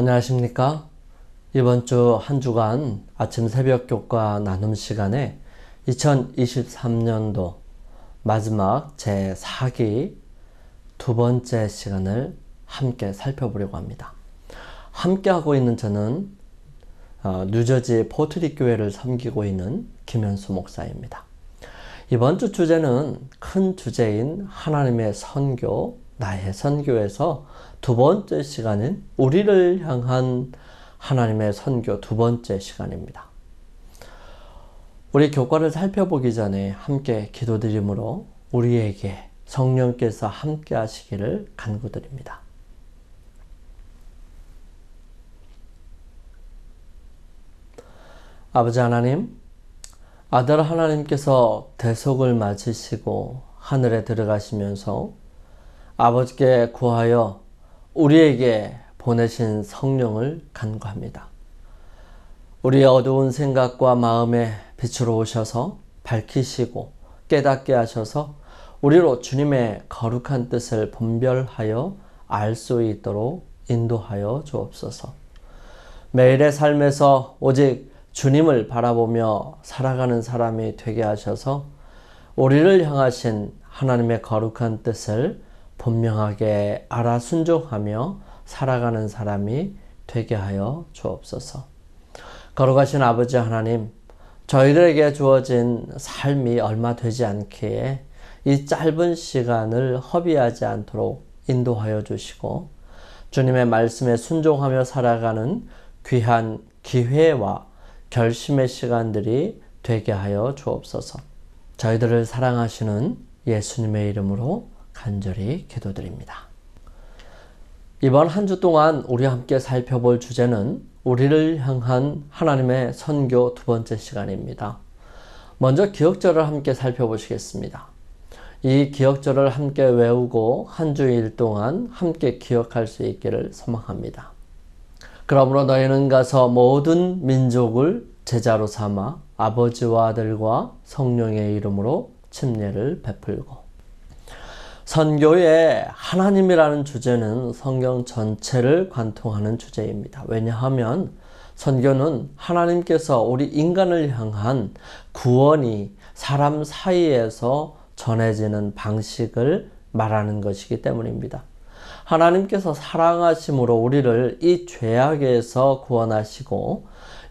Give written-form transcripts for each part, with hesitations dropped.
안녕하십니까? 이번 주 한 주간 아침 새벽 교과 나눔 시간에 2023년도 마지막 제4기 두 번째 시간을 함께 살펴보려고 합니다. 함께 하고 있는 저는 뉴저지 포트리 교회를 섬기고 있는 김현수 목사입니다. 이번 주 주제는 큰 주제인 하나님의 선교, 나의 선교에서 두 번째 시간인 우리를 향한 하나님의 선교 두 번째 시간입니다. 우리 교과를 살펴보기 전에 함께 기도드림으로 우리에게 성령께서 함께 하시기를 간구드립니다. 아버지 하나님, 아들 하나님께서 대속을 마치시고 하늘에 들어가시면서 아버지께 구하여 우리에게 보내신 성령을 간구합니다. 우리의 어두운 생각과 마음에 빛으로 오셔서 밝히시고 깨닫게 하셔서 우리로 주님의 거룩한 뜻을 분별하여 알 수 있도록 인도하여 주옵소서. 매일의 삶에서 오직 주님을 바라보며 살아가는 사람이 되게 하셔서 우리를 향하신 하나님의 거룩한 뜻을 분명하게 알아 순종하며 살아가는 사람이 되게 하여 주옵소서. 거룩하신 아버지 하나님, 저희들에게 주어진 삶이 얼마 되지 않기에 이 짧은 시간을 허비하지 않도록 인도하여 주시고 주님의 말씀에 순종하며 살아가는 귀한 기회와 결심의 시간들이 되게 하여 주옵소서. 저희들을 사랑하시는 예수님의 이름으로 간절히 기도드립니다. 이번 한 주 동안 우리 함께 살펴볼 주제는 우리를 향한 하나님의 선교 두 번째 시간입니다. 먼저 기억절을 함께 살펴보시겠습니다. 이 기억절을 함께 외우고 한 주일 동안 함께 기억할 수 있기를 소망합니다. 그러므로 너희는 가서 모든 민족을 제자로 삼아 아버지와 아들과 성령의 이름으로 침례를 베풀고. 선교의 하나님이라는 주제는 성경 전체를 관통하는 주제입니다. 왜냐하면 선교는 하나님께서 우리 인간을 향한 구원이 사람 사이에서 전해지는 방식을 말하는 것이기 때문입니다. 하나님께서 사랑하심으로 우리를 이 죄악에서 구원하시고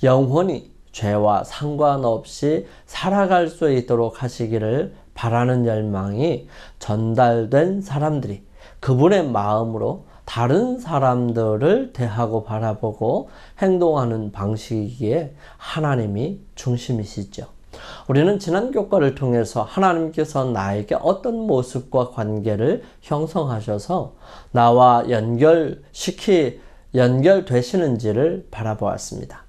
영원히 죄와 상관없이 살아갈 수 있도록 하시기를 바라는 열망이 전달된 사람들이 그분의 마음으로 다른 사람들을 대하고 바라보고 행동하는 방식이기에 하나님이 중심이시죠. 우리는 지난 교과를 통해서 하나님께서 나에게 어떤 모습과 관계를 형성하셔서 나와 연결되시는지를 바라보았습니다.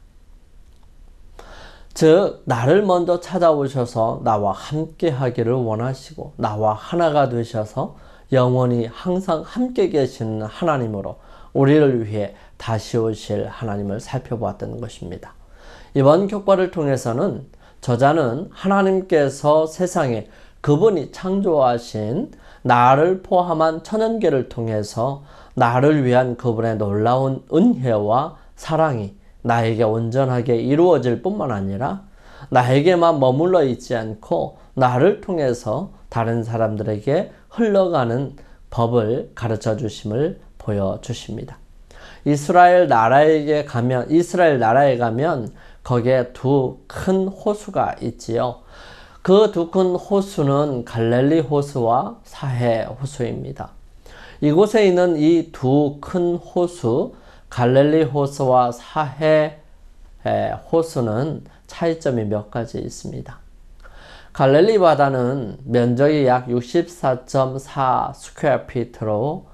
즉, 나를 먼저 찾아오셔서 나와 함께 하기를 원하시고 나와 하나가 되셔서 영원히 항상 함께 계시는 하나님으로 우리를 위해 다시 오실 하나님을 살펴보았던 것입니다. 이번 교과를 통해서는 저자는 하나님께서 세상에 그분이 창조하신 나를 포함한 천연계를 통해서 나를 위한 그분의 놀라운 은혜와 사랑이 나에게 온전하게 이루어질 뿐만 아니라 나에게만 머물러 있지 않고 나를 통해서 다른 사람들에게 흘러가는 법을 가르쳐 주심을 보여주십니다. 이스라엘 나라에 가면 거기에 두 큰 호수가 있지요. 그 두 큰 호수는 갈릴리 호수와 사해 호수입니다. 이곳에 있는 이 두 큰 호수, 갈릴리 호수와 사해 호수는 차이점이 몇 가지 있습니다. 갈릴리 바다는 면적이 약 64.4 스퀘어피트로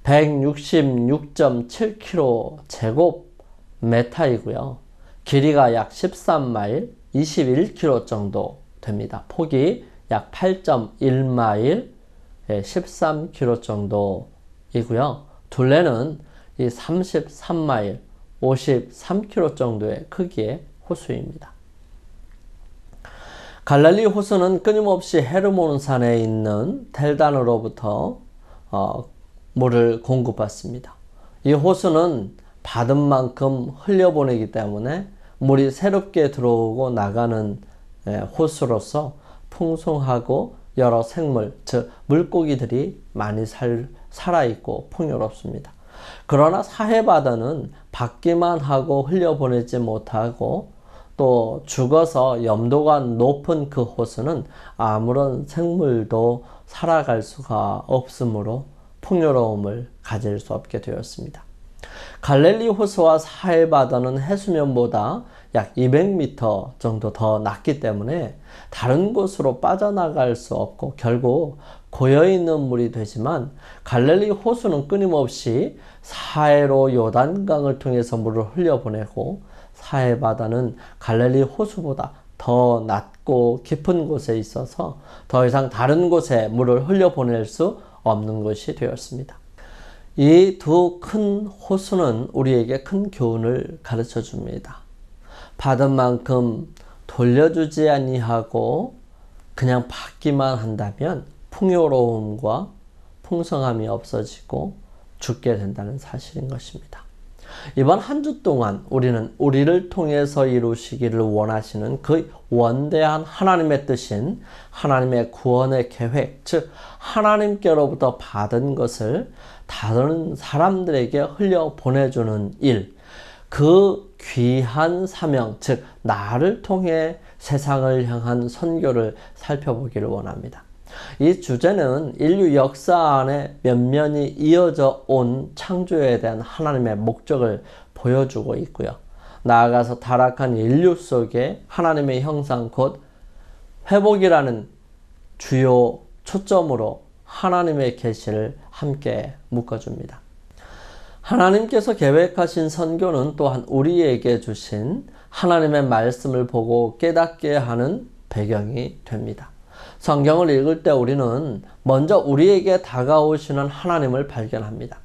166.7km 제곱미터이고요. 길이가 약 13마일, 21km 정도 됩니다. 폭이 약 8.1마일, 13km 정도이고요. 둘레는 이 33마일, 53km 정도의 크기의 호수입니다. 갈릴리 호수는 끊임없이 헤르몬산에 있는 델단으로부터 물을 공급받습니다. 이 호수는 받은 만큼 흘려보내기 때문에 물이 새롭게 들어오고 나가는 호수로서 풍성하고 여러 생물, 즉 물고기들이 많이 살아있고 풍요롭습니다. 그러나 사해바다는 받기만 하고 흘려보내지 못하고 또 죽어서 염도가 높은 그 호수는 아무런 생물도 살아갈 수가 없으므로 풍요로움을 가질 수 없게 되었습니다. 갈릴리 호수와 사해바다는 해수면보다 약 200m 정도 더 낮기 때문에 다른 곳으로 빠져나갈 수 없고 결국 고여있는 물이 되지만, 갈릴리 호수는 끊임없이 사해로 요단강을 통해서 물을 흘려보내고 사해바다는 갈릴리 호수보다 더 낮고 깊은 곳에 있어서 더 이상 다른 곳에 물을 흘려보낼 수 없는 것이 되었습니다. 이 두 큰 호수는 우리에게 큰 교훈을 가르쳐 줍니다. 받은 만큼 돌려주지 아니하고 그냥 받기만 한다면 풍요로움과 풍성함이 없어지고 죽게 된다는 사실인 것입니다. 이번 한 주 동안 우리는 우리를 통해서 이루시기를 원하시는 그 원대한 하나님의 뜻인 하나님의 구원의 계획, 즉 하나님께로부터 받은 것을 다른 사람들에게 흘려보내주는 일, 그 귀한 사명, 즉 나를 통해 세상을 향한 선교를 살펴보기를 원합니다. 이 주제는 인류 역사 안에 면면이 이어져 온 창조에 대한 하나님의 목적을 보여주고 있고요. 나아가서 타락한 인류 속에 하나님의 형상 곧 회복이라는 주요 초점으로 하나님의 계시를 함께 묶어줍니다. 하나님께서 계획하신 선교는 또한 우리에게 주신 하나님의 말씀을 보고 깨닫게 하는 배경이 됩니다. 성경을 읽을 때 우리는 먼저 우리에게 다가오시는 하나님을 발견합니다.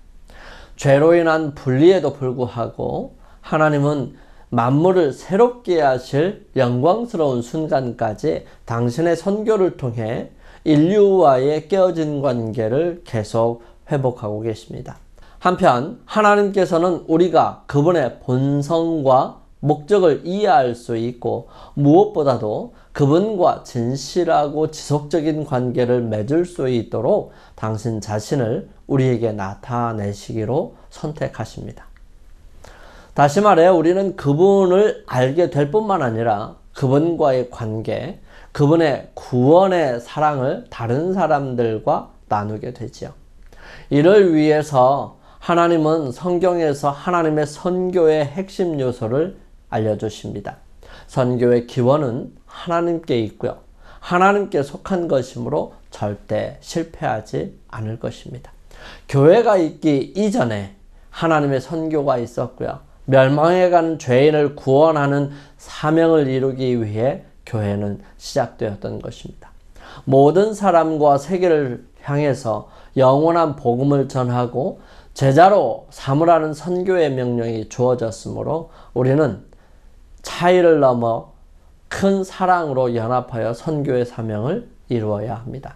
죄로 인한 분리에도 불구하고 하나님은 만물을 새롭게 하실 영광스러운 순간까지 당신의 선교를 통해 인류와의 깨어진 관계를 계속 회복하고 계십니다. 한편 하나님께서는 우리가 그분의 본성과 목적을 이해할 수 있고 무엇보다도 그분과 진실하고 지속적인 관계를 맺을 수 있도록 당신 자신을 우리에게 나타내시기로 선택하십니다. 다시 말해 우리는 그분을 알게 될 뿐만 아니라 그분과의 관계, 그분의 구원의 사랑을 다른 사람들과 나누게 되지요. 이를 위해서 하나님은 성경에서 하나님의 선교의 핵심 요소를 알려주십니다. 선교의 기원은 하나님께 있고요. 하나님께 속한 것이므로 절대 실패하지 않을 것입니다. 교회가 있기 이전에 하나님의 선교가 있었고요. 멸망해가는 죄인을 구원하는 사명을 이루기 위해 교회는 시작되었던 것입니다. 모든 사람과 세계를 향해서 영원한 복음을 전하고 제자로 삼으라는 선교의 명령이 주어졌으므로 우리는 차이를 넘어 큰 사랑으로 연합하여 선교의 사명을 이루어야 합니다.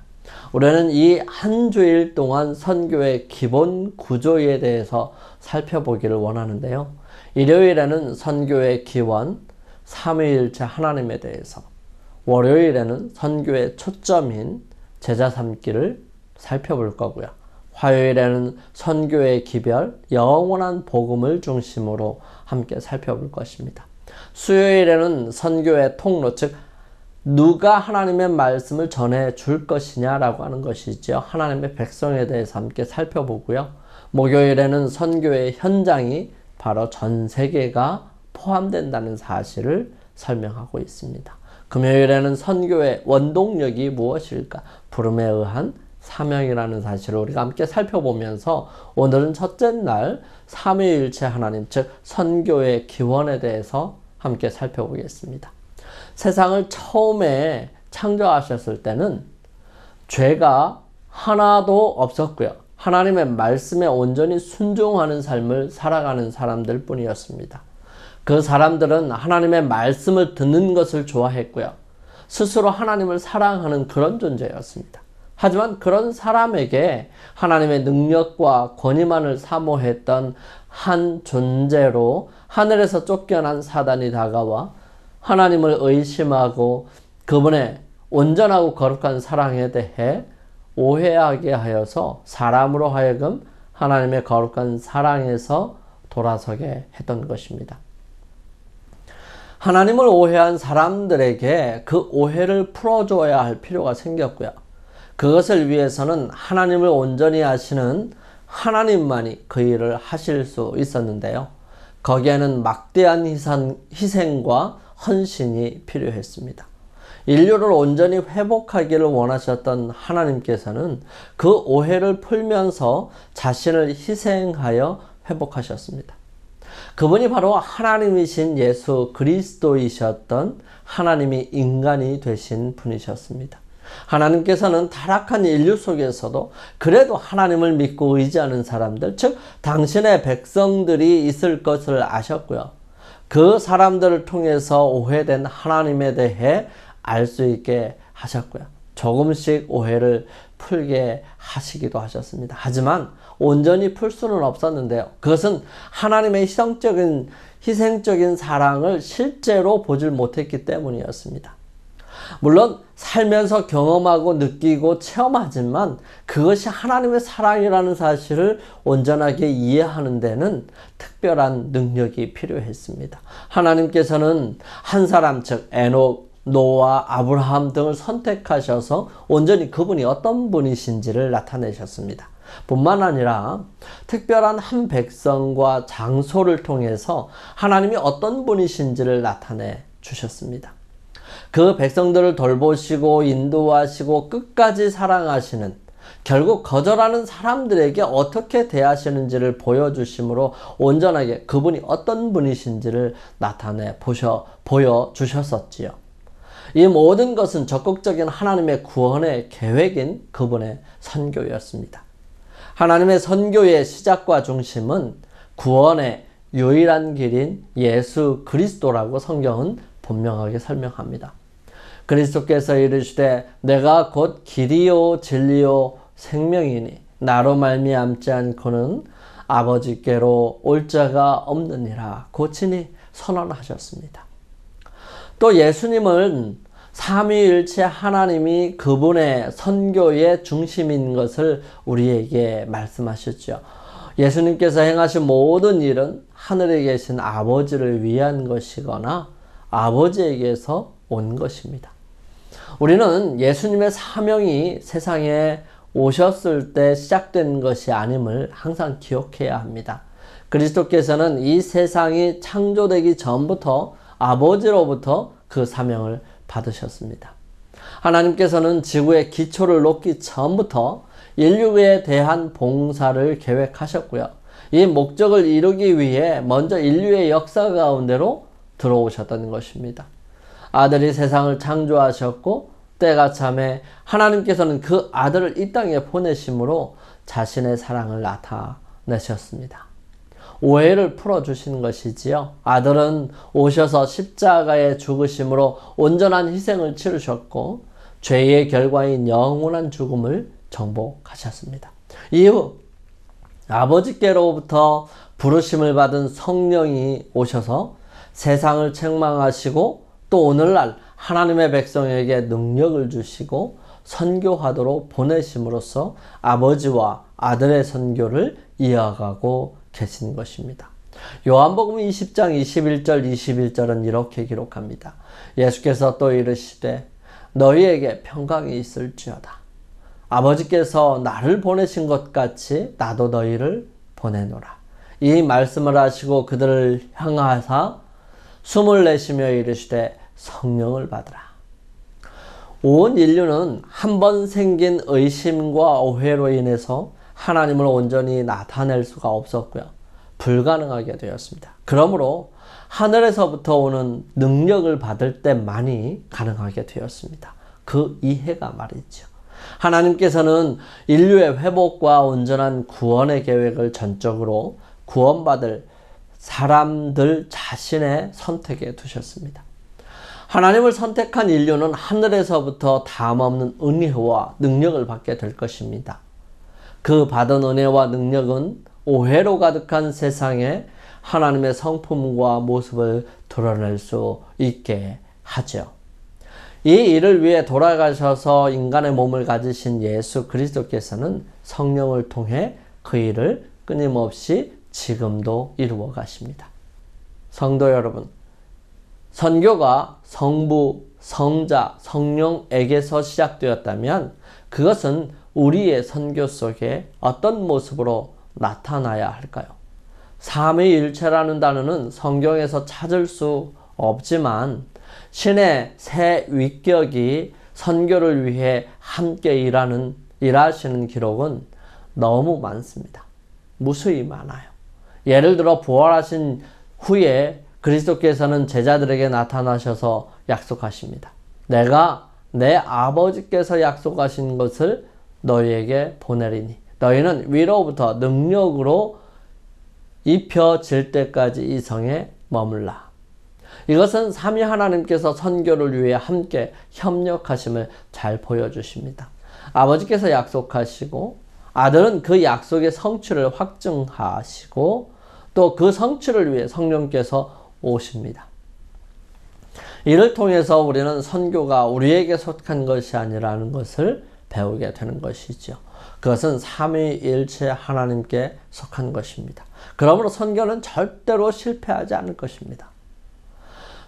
우리는 이 한 주일 동안 선교의 기본 구조에 대해서 살펴보기를 원하는데요. 일요일에는 선교의 기원, 삼위일체 하나님에 대해서, 월요일에는 선교의 초점인 제자 삼기를 살펴볼 거고요. 화요일에는 선교의 기별, 영원한 복음을 중심으로 함께 살펴볼 것입니다. 수요일에는 선교의 통로, 즉 누가 하나님의 말씀을 전해 줄 것이냐라고 하는 것이죠. 하나님의 백성에 대해서 함께 살펴보고요. 목요일에는 선교의 현장이 바로 전 세계가 포함된다는 사실을 설명하고 있습니다. 금요일에는 선교의 원동력이 무엇일까? 부름에 의한 사명이라는 사실을 우리가 함께 살펴보면서 오늘은 첫째 날 삼위일체 하나님, 즉 선교의 기원에 대해서 함께 살펴보겠습니다. 세상을 처음에 창조하셨을 때는 죄가 하나도 없었고요. 하나님의 말씀에 온전히 순종하는 삶을 살아가는 사람들 뿐이었습니다. 그 사람들은 하나님의 말씀을 듣는 것을 좋아했고요. 스스로 하나님을 사랑하는 그런 존재였습니다. 하지만 그런 사람에게 하나님의 능력과 권위만을 사모했던 한 존재로 하늘에서 쫓겨난 사단이 다가와 하나님을 의심하고 그분의 온전하고 거룩한 사랑에 대해 오해하게 하여서 사람으로 하여금 하나님의 거룩한 사랑에서 돌아서게 했던 것입니다. 하나님을 오해한 사람들에게 그 오해를 풀어줘야 할 필요가 생겼고요. 그것을 위해서는 하나님을 온전히 아시는 하나님만이 그 일을 하실 수 있었는데요. 거기에는 막대한 희생과 헌신이 필요했습니다. 인류를 온전히 회복하기를 원하셨던 하나님께서는 그 오해를 풀면서 자신을 희생하여 회복하셨습니다. 그분이 바로 하나님이신 예수 그리스도이셨던 하나님이 인간이 되신 분이셨습니다. 하나님께서는 타락한 인류 속에서도 그래도 하나님을 믿고 의지하는 사람들, 즉 당신의 백성들이 있을 것을 아셨고요. 그 사람들을 통해서 오해된 하나님에 대해 알 수 있게 하셨고요. 조금씩 오해를 풀게 하시기도 하셨습니다. 하지만 온전히 풀 수는 없었는데요. 그것은 하나님의 희생적인 사랑을 실제로 보질 못했기 때문이었습니다. 물론 살면서 경험하고 느끼고 체험하지만 그것이 하나님의 사랑이라는 사실을 온전하게 이해하는 데는 특별한 능력이 필요했습니다. 하나님께서는 한 사람, 즉 에녹, 노아, 아브라함 등을 선택하셔서 온전히 그분이 어떤 분이신지를 나타내셨습니다. 뿐만 아니라 특별한 한 백성과 장소를 통해서 하나님이 어떤 분이신지를 나타내 주셨습니다. 그 백성들을 돌보시고 인도하시고 끝까지 사랑하시는, 결국 거절하는 사람들에게 어떻게 대하시는지를 보여주심으로 온전하게 그분이 어떤 분이신지를 나타내 보여주셨었지요. 이 모든 것은 적극적인 하나님의 구원의 계획인 그분의 선교였습니다. 하나님의 선교의 시작과 중심은 구원의 유일한 길인 예수 그리스도라고 성경은 분명하게 설명합니다. 그리스도께서 이르시되 내가 곧 길이요 진리요 생명이니 나로 말미암지 않고는 아버지께로 올 자가 없느니라 고친히 선언하셨습니다. 또 예수님은 삼위일체 하나님이 그분의 선교의 중심인 것을 우리에게 말씀하셨죠. 예수님께서 행하신 모든 일은 하늘에 계신 아버지를 위한 것이거나 아버지에게서 온 것입니다. 우리는 예수님의 사명이 세상에 오셨을 때 시작된 것이 아님을 항상 기억해야 합니다. 그리스도께서는 이 세상이 창조되기 전부터 아버지로부터 그 사명을 받으셨습니다. 하나님께서는 지구의 기초를 놓기 전부터 인류에 대한 봉사를 계획하셨고요. 이 목적을 이루기 위해 먼저 인류의 역사 가운데로 들어오셨던 것입니다. 아들이 세상을 창조하셨고 때가 참에 하나님께서는 그 아들을 이 땅에 보내심으로 자신의 사랑을 나타내셨습니다. 오해를 풀어주시는 것이지요. 아들은 오셔서 십자가에 죽으심으로 온전한 희생을 치르셨고 죄의 결과인 영원한 죽음을 정복하셨습니다. 이후 아버지께로부터 부르심을 받은 성령이 오셔서 세상을 책망하시고 또 오늘날 하나님의 백성에게 능력을 주시고 선교하도록 보내심으로써 아버지와 아들의 선교를 이어가고 계신 것입니다. 요한복음 20장 21절은 이렇게 기록합니다. 예수께서 또 이르시되 너희에게 평강이 있을지어다. 아버지께서 나를 보내신 것 같이 나도 너희를 보내노라. 이 말씀을 하시고 그들을 향하사 숨을 내쉬며 이르시되 성령을 받으라. 온 인류는 한 번 생긴 의심과 오해로 인해서 하나님을 온전히 나타낼 수가 없었고요. 불가능하게 되었습니다. 그러므로 하늘에서부터 오는 능력을 받을 때만이 가능하게 되었습니다. 그 이해가 말이죠. 하나님께서는 인류의 회복과 온전한 구원의 계획을 전적으로 구원받을 사람들 자신의 선택에 두셨습니다. 하나님을 선택한 인류는 하늘에서부터 담없는 은혜와 능력을 받게 될 것입니다. 그 받은 은혜와 능력은 오해로 가득한 세상에 하나님의 성품과 모습을 드러낼 수 있게 하죠. 이 일을 위해 돌아가셔서 인간의 몸을 가지신 예수 그리스도께서는 성령을 통해 그 일을 끊임없이 지금도 이루어 가십니다. 성도 여러분, 선교가 성부, 성자, 성령에게서 시작되었다면 그것은 우리의 선교 속에 어떤 모습으로 나타나야 할까요? 삼위일체라는 단어는 성경에서 찾을 수 없지만 신의 새 위격이 선교를 위해 함께 일하시는 기록은 너무 많습니다. 무수히 많아요. 예를 들어 부활하신 후에 그리스도께서는 제자들에게 나타나셔서 약속하십니다. 내가 내 아버지께서 약속하신 것을 너희에게 보내리니 너희는 위로부터 능력으로 입혀질 때까지 이 성에 머물라. 이것은 삼위 하나님께서 선교를 위해 함께 협력하심을 잘 보여주십니다. 아버지께서 약속하시고 아들은 그 약속의 성취를 확증하시고 또 그 성취를 위해 성령께서 오십니다. 이를 통해서 우리는 선교가 우리에게 속한 것이 아니라는 것을 배우게 되는 것이죠. 그것은 삼위일체 하나님께 속한 것입니다. 그러므로 선교는 절대로 실패하지 않을 것입니다.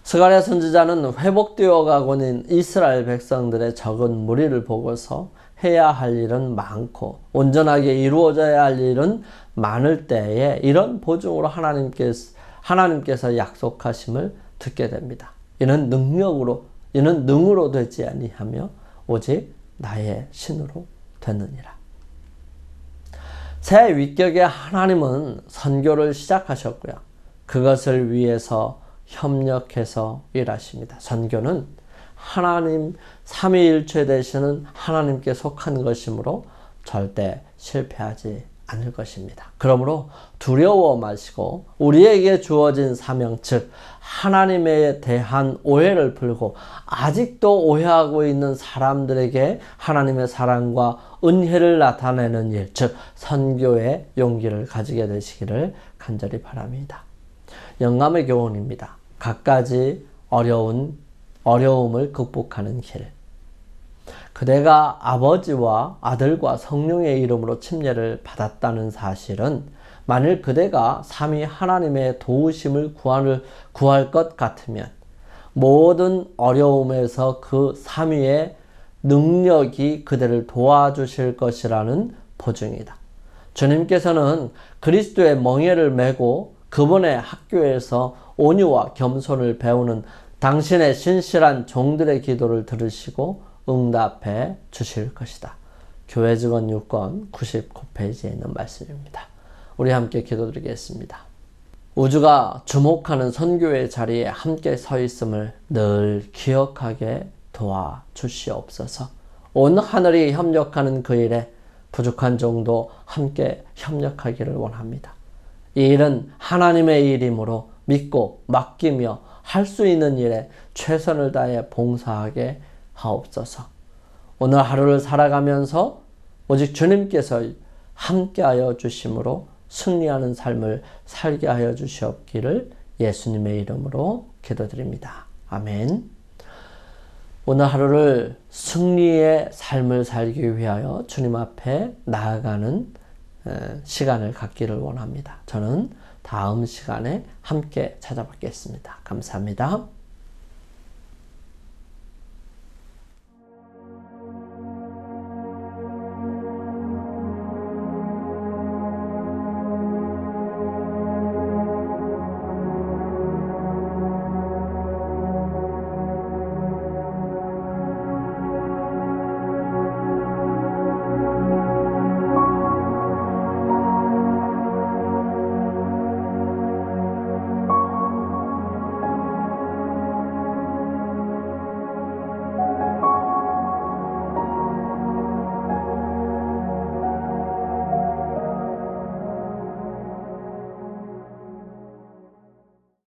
스가랴 선지자는 회복되어 가고 있는 이스라엘 백성들의 적은 무리를 보고서 해야 할 일은 많고 온전하게 이루어져야 할 일은 많을 때에 이런 보증으로 하나님께서 약속하심을 듣게 됩니다. 이는 능으로 되지 아니하며 오직 나의 신으로 되느니라. 새 위격의 하나님은 선교를 시작하셨고요. 그것을 위해서 협력해서 일하십니다. 선교는 하나님 삼위일체 되시는 하나님께 속한 것이므로 절대 실패하지 않을 것입니다. 그러므로 두려워 마시고 우리에게 주어진 사명 즉 하나님에 대한 오해를 풀고 아직도 오해하고 있는 사람들에게 하나님의 사랑과 은혜를 나타내는 일 즉 선교의 용기를 가지게 되시기를 간절히 바랍니다. 영감의 교훈입니다. 갖가지 어려움을 극복하는 길. 그대가 아버지와 아들과 성령의 이름으로 침례를 받았다는 사실은 만일 그대가 삼위 하나님의 도우심을 구할 것 같으면 모든 어려움에서 그 삼위의 능력이 그대를 도와주실 것이라는 보증이다. 주님께서는 그리스도의 멍에를 메고 그분의 학교에서 온유와 겸손을 배우는 당신의 신실한 종들의 기도를 들으시고 응답해 주실 것이다. 교회 직원 6권 99페이지에 있는 말씀입니다. 우리 함께 기도드리겠습니다. 우주가 주목하는 선교의 자리에 함께 서 있음을 늘 기억하게 도와주시옵소서. 온 하늘이 협력하는 그 일에 부족한 종도 함께 협력하기를 원합니다. 이 일은 하나님의 일이므로 믿고 맡기며 할 수 있는 일에 최선을 다해 봉사하게 하옵소서. 오늘 하루를 살아가면서 오직 주님께서 함께하여 주심으로 승리하는 삶을 살게 하여 주시옵기를 예수님의 이름으로 기도드립니다. 아멘. 오늘 하루를 승리의 삶을 살기 위하여 주님 앞에 나아가는 시간을 갖기를 원합니다. 저는 다음 시간에 함께 찾아뵙겠습니다. 감사합니다.